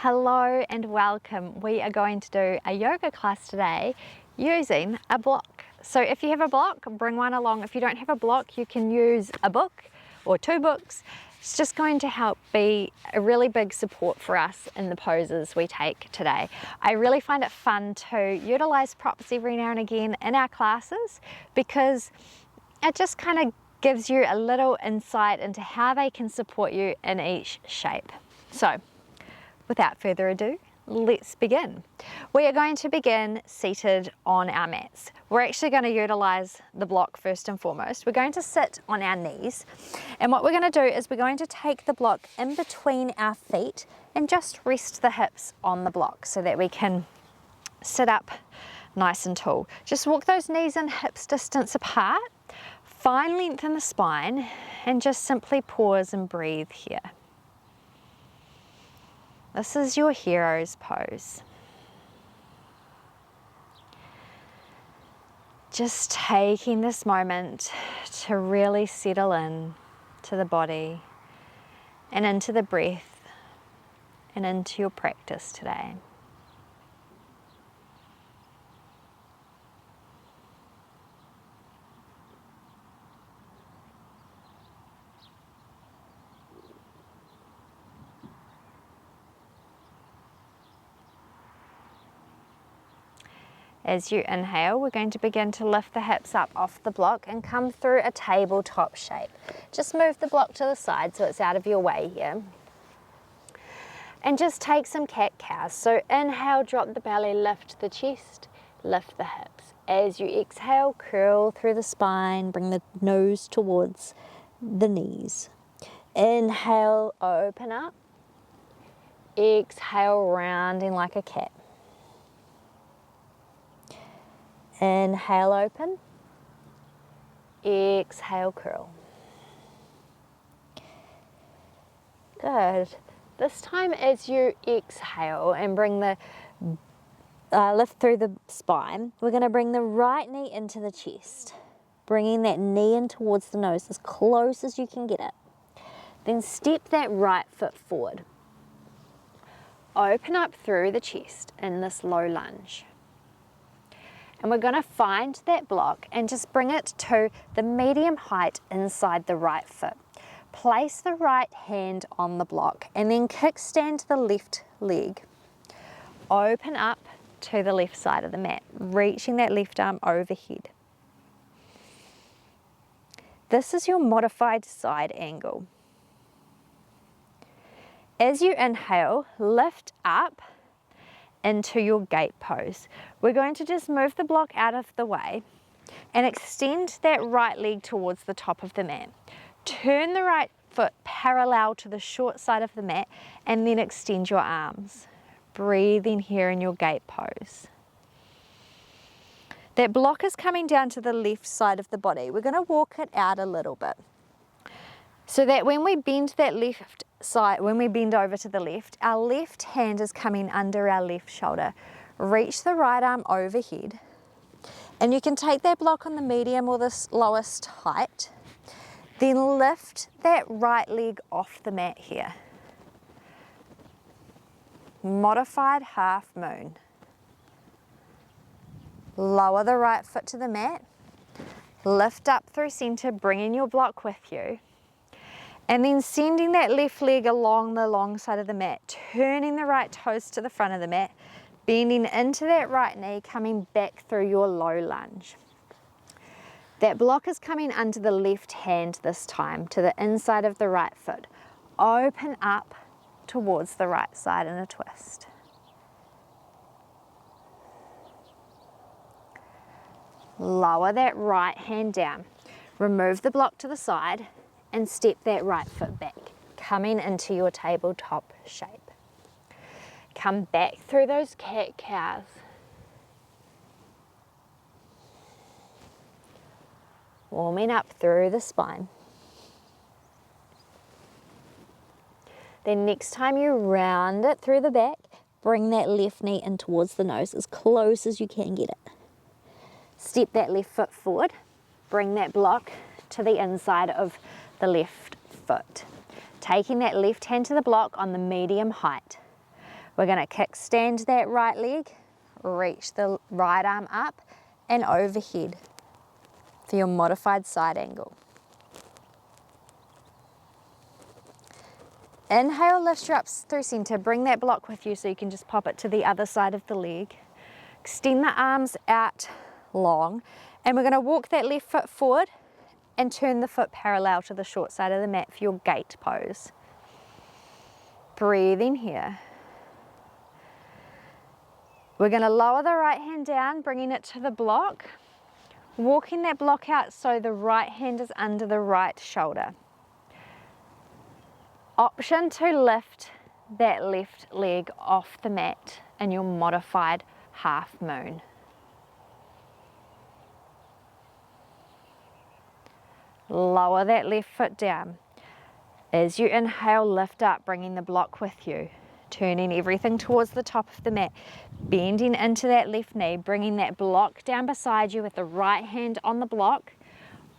Hello and welcome. We are going to do a yoga class today using a block. So if you have a block, bring one along. If you don't have a block, you can use a book or two books. It's just going to help be a really big support for us in the poses we take today. I really find it fun to utilize props every now and again in our classes because it just kind of gives you a little insight into how they can support you in each shape. So without further ado, let's begin. We are going to begin seated on our mats. We're actually going to utilize the block first and foremost. We're going to sit on our knees, and what we're going to do is we're going to take the block in between our feet and just rest the hips on the block so that we can sit up nice and tall. Just walk those knees and hips distance apart, find length in the spine, and just simply pause and breathe here. This is your hero's pose. Just taking this moment to really settle in to the body and into the breath and into your practice today. As you inhale, we're going to begin to lift the hips up off the block and come through a tabletop shape. Just move the block to the side so it's out of your way here. And just take some cat-cows. So inhale, drop the belly, lift the chest, lift the hips. As you exhale, curl through the spine, bring the nose towards the knees. Inhale, open up. Exhale, rounding like a cat. Inhale, open. Exhale, curl. Good. This time as you exhale and bring the lift through the spine, we're going to bring the right knee into the chest, bringing that knee in towards the nose as close as you can get it. Then step that right foot forward. Open up through the chest in this low lunge. And we're going to find that block and just bring it to the medium height inside the right foot. Place the right hand on the block and then kickstand the left leg. Open up to the left side of the mat, reaching that left arm overhead. This is your modified side angle. As you inhale, lift up into your gate pose. We're going to just move the block out of the way and extend that right leg towards the top of the mat. Turn the right foot parallel to the short side of the mat and then extend your arms. Breathing here in your gate pose. That block is coming down to the left side of the body. We're going to walk it out a little bit so that when we bend that left side, when we bend over to the left, our left hand is coming under our left shoulder. Reach the right arm overhead, and you can take that block on the medium or the lowest height, then lift that right leg off the mat here. Modified half moon. Lower the right foot to the mat, lift up through center, bringing your block with you. And then sending that left leg along the long side of the mat, turning the right toes to the front of the mat, bending into that right knee, coming back through your low lunge. That block is coming under the left hand this time, to the inside of the right foot. Open up towards the right side in a twist. Lower that right hand down. Remove the block to the side and step that right foot back, coming into your tabletop shape. Come back through those cat-cows. Warming up through the spine. Then next time you round it through the back, bring that left knee in towards the nose as close as you can get it. Step that left foot forward, bring that block to the inside of the left foot. Taking that left hand to the block on the medium height. We're going to kickstand that right leg, reach the right arm up and overhead for your modified side angle. Inhale, lift you up through center, bring that block with you so you can just pop it to the other side of the leg. Extend the arms out long, and we're going to walk that left foot forward and turn the foot parallel to the short side of the mat for your gate pose. Breathe in here. We're going to lower the right hand down, bringing it to the block, walking that block out so the right hand is under the right shoulder. Option to lift that left leg off the mat in your modified half moon. Lower that left foot down. As you inhale, lift up, bringing the block with you. Turning everything towards the top of the mat. Bending into that left knee, bringing that block down beside you with the right hand on the block.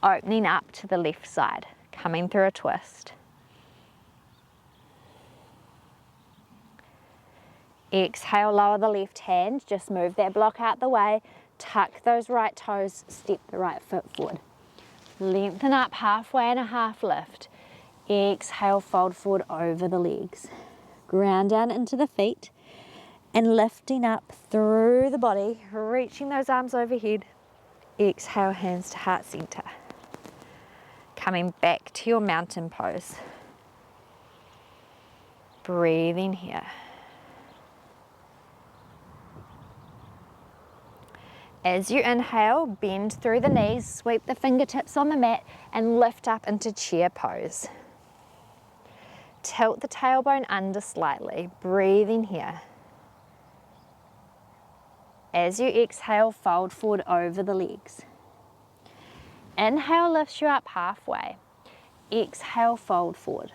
Opening up to the left side, coming through a twist. Exhale, lower the left hand, just move that block out the way, tuck those right toes, step the right foot forward. Lengthen up halfway and a half lift. Exhale, fold forward over the legs. Ground down into the feet and lifting up through the body, reaching those arms overhead. Exhale, hands to heart center. Coming back to your mountain pose. Breathing here. As you inhale, bend through the knees, sweep the fingertips on the mat and lift up into chair pose. Tilt the tailbone under slightly, breathing here. As you exhale, fold forward over the legs. Inhale lifts you up halfway. Exhale, fold forward.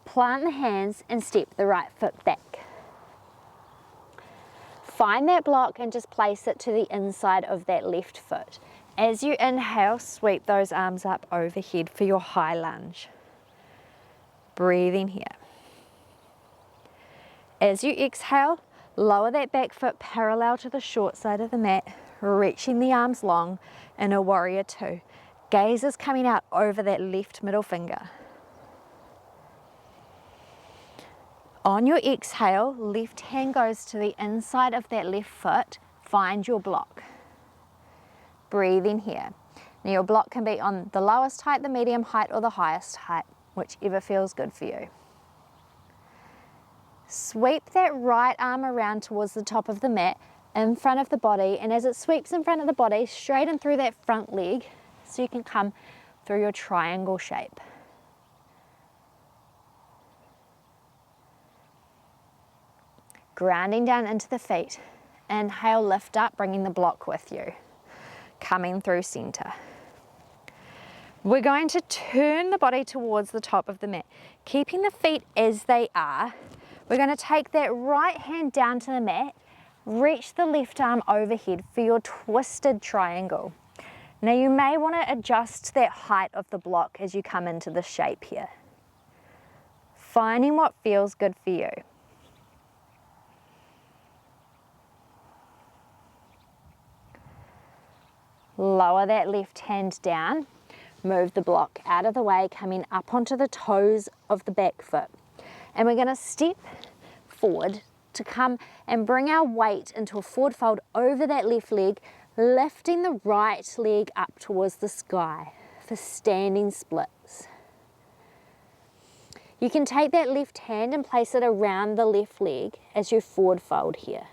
Plant the hands and step the right foot back. Find that block and just place it to the inside of that left foot. As you inhale, sweep those arms up overhead for your high lunge. Breathing here. As you exhale, lower that back foot parallel to the short side of the mat, reaching the arms long in a warrior two. Gaze is coming out over that left middle finger. On your exhale, left hand goes to the inside of that left foot. Find your block. Breathe in here. Now your block can be on the lowest height, the medium height, or the highest height, whichever feels good for you. Sweep that right arm around towards the top of the mat in front of the body, and as it sweeps in front of the body, straighten through that front leg so you can come through your triangle shape. Grounding down into the feet. Inhale, lift up, bringing the block with you. Coming through center. We're going to turn the body towards the top of the mat, keeping the feet as they are. We're going to take that right hand down to the mat, reach the left arm overhead for your twisted triangle. Now you may want to adjust that height of the block as you come into the shape here. Finding what feels good for you. Lower that left hand down, move the block out of the way, coming up onto the toes of the back foot. And we're going to step forward to come and bring our weight into a forward fold over that left leg, lifting the right leg up towards the sky for standing splits. You can take that left hand and place it around the left leg as you forward fold here.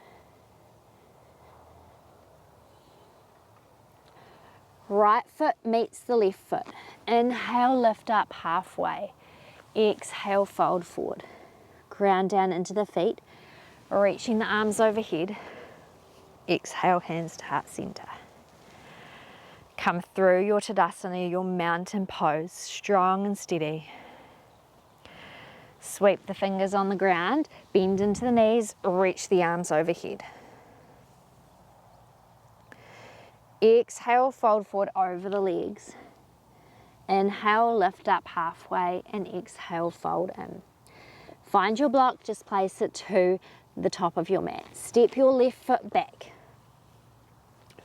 Right foot meets the left foot. Inhale, lift up halfway. Exhale, fold forward. Ground down into the feet, reaching the arms overhead. Exhale, hands to heart center. Come through your Tadasana, your mountain pose, strong and steady. Sweep the fingers on the ground, bend into the knees, reach the arms overhead. Exhale, fold forward over the legs. Inhale, lift up halfway, and exhale, fold in. Find your block, just place it to the top of your mat. Step your left foot back.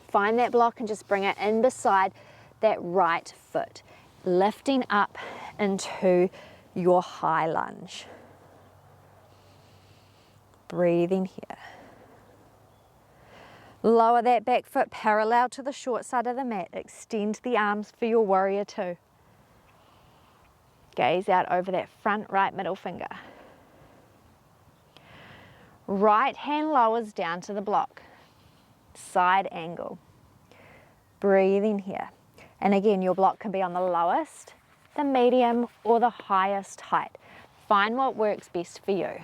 Find that block and just bring it in beside that right foot, lifting up into your high lunge. Breathing here. Lower that back foot parallel to the short side of the mat. Extend the arms for your warrior two. Gaze out over that front right middle finger. Right hand lowers down to the block. Side angle. Breathing here. And again, your block can be on the lowest, the medium, or the highest height. Find what works best for you.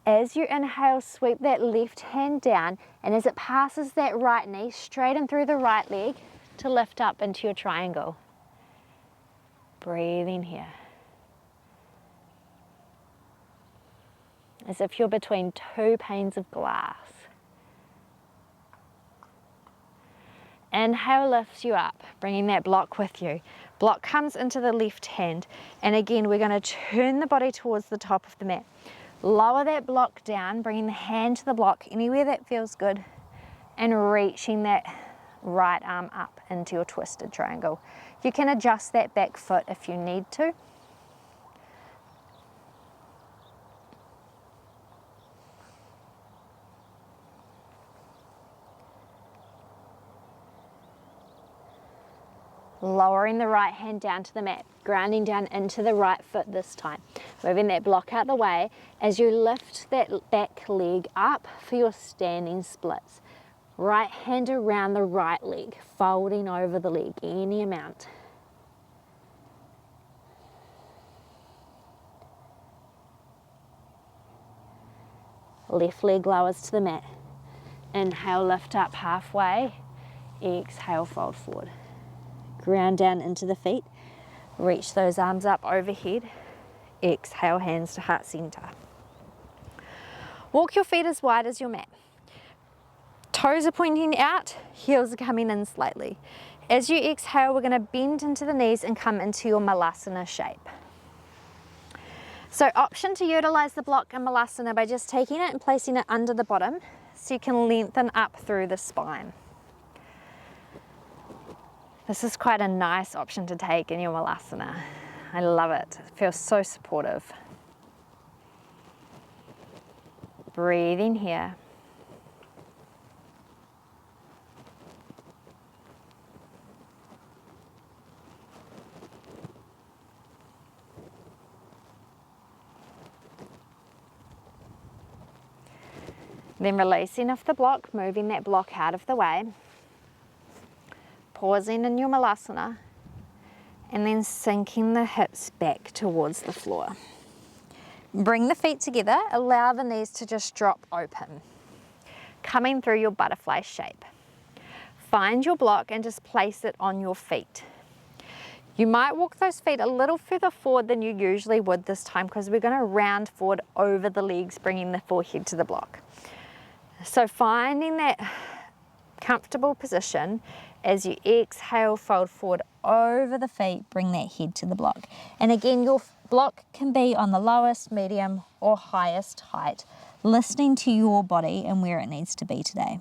As you inhale, sweep that left hand down, and as it passes that right knee, straighten through the right leg to lift up into your triangle. Breathing here. As if you're between two panes of glass. Inhale lifts you up, bringing that block with you. Block comes into the left hand, and again, we're going to turn the body towards the top of the mat. Lower that block down, bringing the hand to the block anywhere that feels good, and reaching that right arm up into your twisted triangle. You can adjust that back foot if you need to. Lowering the right hand down to the mat, grounding down into the right foot this time. Moving that block out the way as you lift that back leg up for your standing splits. Right hand around the right leg, folding over the leg any amount. Left leg lowers to the mat. Inhale, lift up halfway. Exhale, fold forward. Ground down into the feet. Reach those arms up overhead. Exhale, hands to heart center. Walk your feet as wide as your mat. Toes are pointing out, heels are coming in slightly. As you exhale, we're going to bend into the knees and come into your Malasana shape. So option to utilize the block in Malasana by just taking it and placing it under the bottom so you can lengthen up through the spine. This is quite a nice option to take in your Malasana. I love it. It feels so supportive. Breathing here. Then releasing off the block, moving that block out of the way. Pausing in your Malasana, and then sinking the hips back towards the floor. Bring the feet together, allow the knees to just drop open, coming through your butterfly shape. Find your block and just place it on your feet. You might walk those feet a little further forward than you usually would this time because we're going to round forward over the legs, bringing the forehead to the block. So finding that comfortable position. As you exhale, fold forward over the feet, bring that head to the block. And again, your block can be on the lowest, medium, or highest height, listening to your body and where it needs to be today.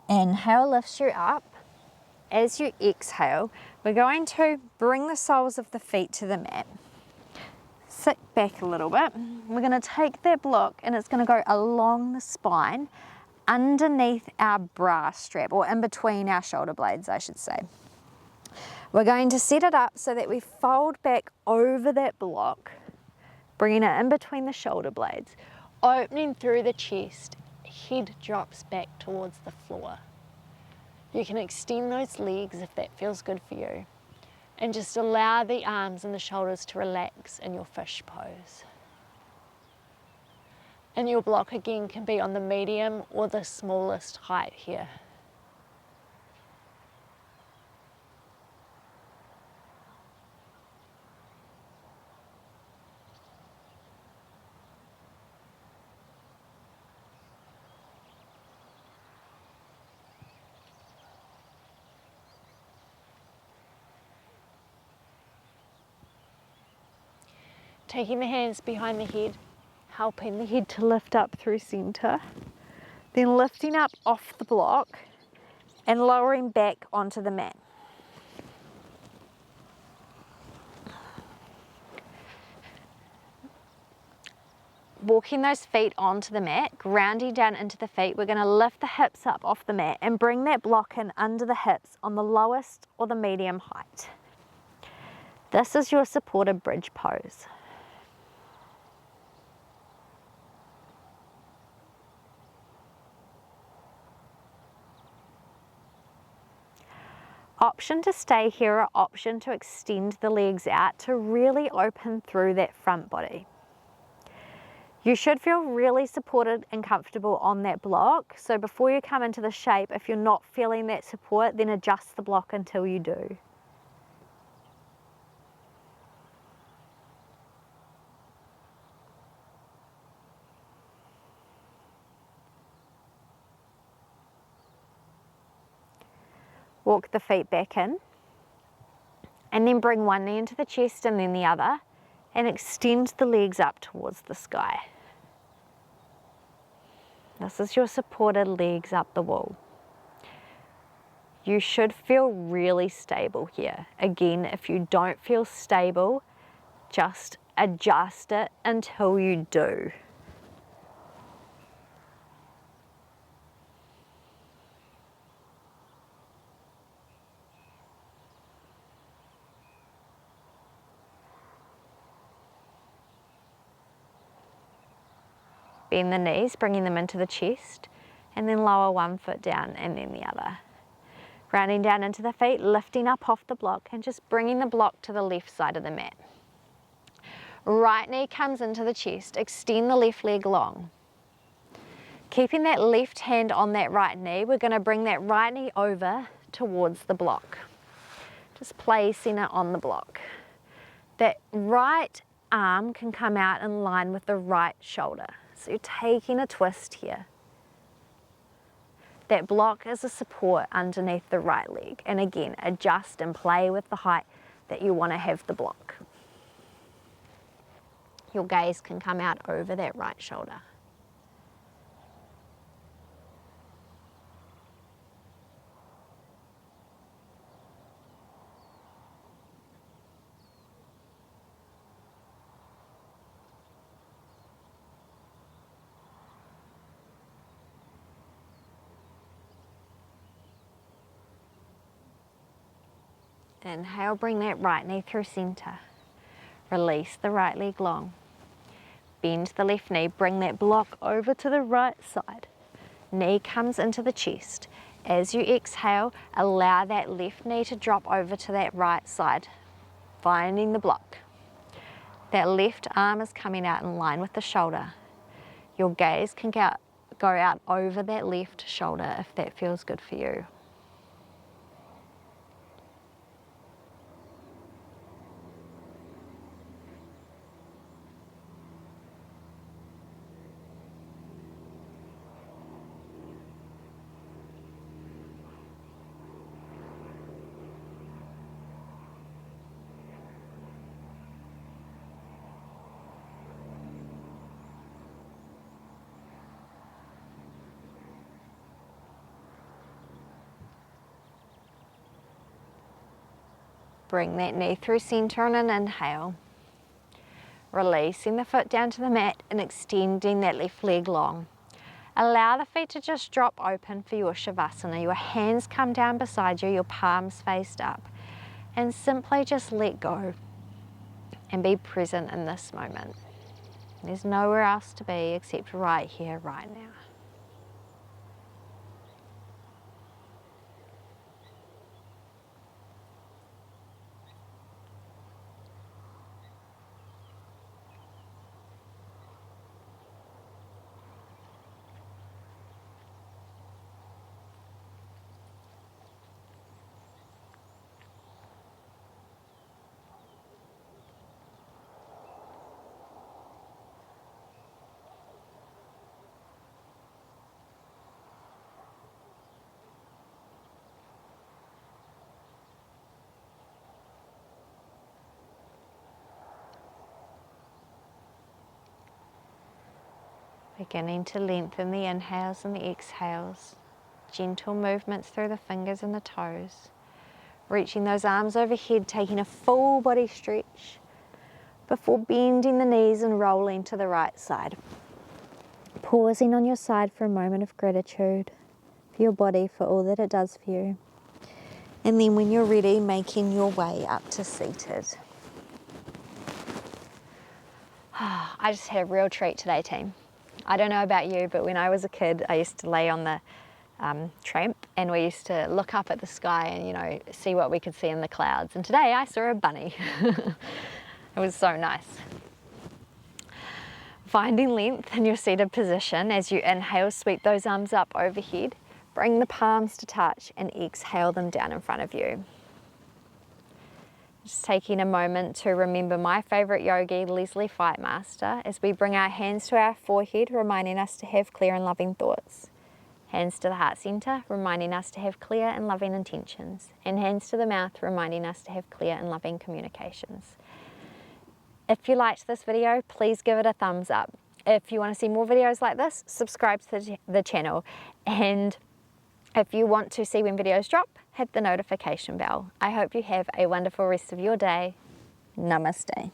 Inhale lifts you up. As you exhale, we're going to bring the soles of the feet to the mat. Sit back a little bit. We're going to take that block and it's going to go along the spine underneath our bra strap, or in between our shoulder blades, I should say. We're going to set it up so that we fold back over that block, bringing it in between the shoulder blades, opening through the chest. Head drops back towards the floor. You can extend those legs if that feels good for you, and just allow the arms and the shoulders to relax in your fish pose. And your block again can be on the medium or the smallest height here. Taking the hands behind the head, helping the head to lift up through center, then lifting up off the block and lowering back onto the mat. Walking those feet onto the mat, grounding down into the feet, we're going to lift the hips up off the mat and bring that block in under the hips on the lowest or the medium height. This is your supported bridge pose. Option to stay here or option to extend the legs out to really open through that front body. You should feel really supported and comfortable on that block. So before you come into the shape, if you're not feeling that support, then adjust the block until you do. Walk the feet back in and then bring one knee into the chest and then the other and extend the legs up towards the sky. This is your supported legs up the wall. You should feel really stable here. Again, if you don't feel stable, just adjust it until you do. Bend the knees, bringing them into the chest, and then lower one foot down and then the other. Rounding down into the feet, lifting up off the block and just bringing the block to the left side of the mat. Right knee comes into the chest, extend the left leg long. Keeping that left hand on that right knee, we're going to bring that right knee over towards the block. Just placing it on the block. That right arm can come out in line with the right shoulder. So you're taking a twist here. That block is a support underneath the right leg. And again, adjust and play with the height that you want to have the block. Your gaze can come out over that right shoulder. Inhale, bring that right knee through center. Release the right leg long. Bend the left knee, bring that block over to the right side. Knee comes into the chest. As you exhale, allow that left knee to drop over to that right side, finding the block. That left arm is coming out in line with the shoulder. Your gaze can go out over that left shoulder if that feels good for you. Bring that knee through center on an inhale. Releasing the foot down to the mat and extending that left leg long. Allow the feet to just drop open for your Shavasana. Your hands come down beside you, your palms faced up. And simply just let go and be present in this moment. There's nowhere else to be except right here, right now. Beginning to lengthen the inhales and the exhales. Gentle movements through the fingers and the toes. Reaching those arms overhead, taking a full body stretch before bending the knees and rolling to the right side. Pausing on your side for a moment of gratitude for your body, for all that it does for you. And then when you're ready, making your way up to seated. I just had a real treat today, team. I don't know about you, but when I was a kid, I used to lay on the tramp and we used to look up at the sky and, you know, see what we could see in the clouds. And today I saw a bunny. It was so nice. Finding length in your seated position as you inhale, sweep those arms up overhead. Bring the palms to touch and exhale them down in front of you. Just taking a moment to remember my favourite yogi, Leslie Fightmaster, as we bring our hands to our forehead, reminding us to have clear and loving thoughts. Hands to the heart centre, reminding us to have clear and loving intentions. And hands to the mouth, reminding us to have clear and loving communications. If you liked this video, please give it a thumbs up. If you want to see more videos like this, subscribe to the channel. And if you want to see when videos drop, hit the notification bell. I hope you have a wonderful rest of your day. Namaste.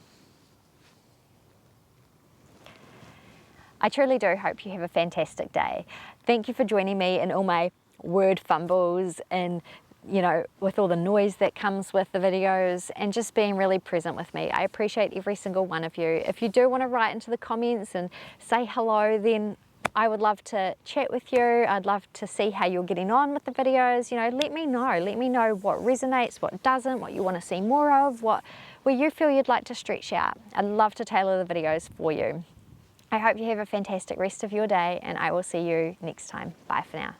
I truly do hope you have a fantastic day. Thank you for joining me in all my word fumbles and, you know, with all the noise that comes with the videos and just being really present with me. I appreciate every single one of you. If you do want to write into the comments and say hello, then I would love to chat with you. I'd love to see how you're getting on with the videos. You know, let me know what resonates, what doesn't, what you want to see more of, where you feel you'd like to stretch out. I'd love to tailor the videos for you. I hope you have a fantastic rest of your day and I will see you next time. Bye for now.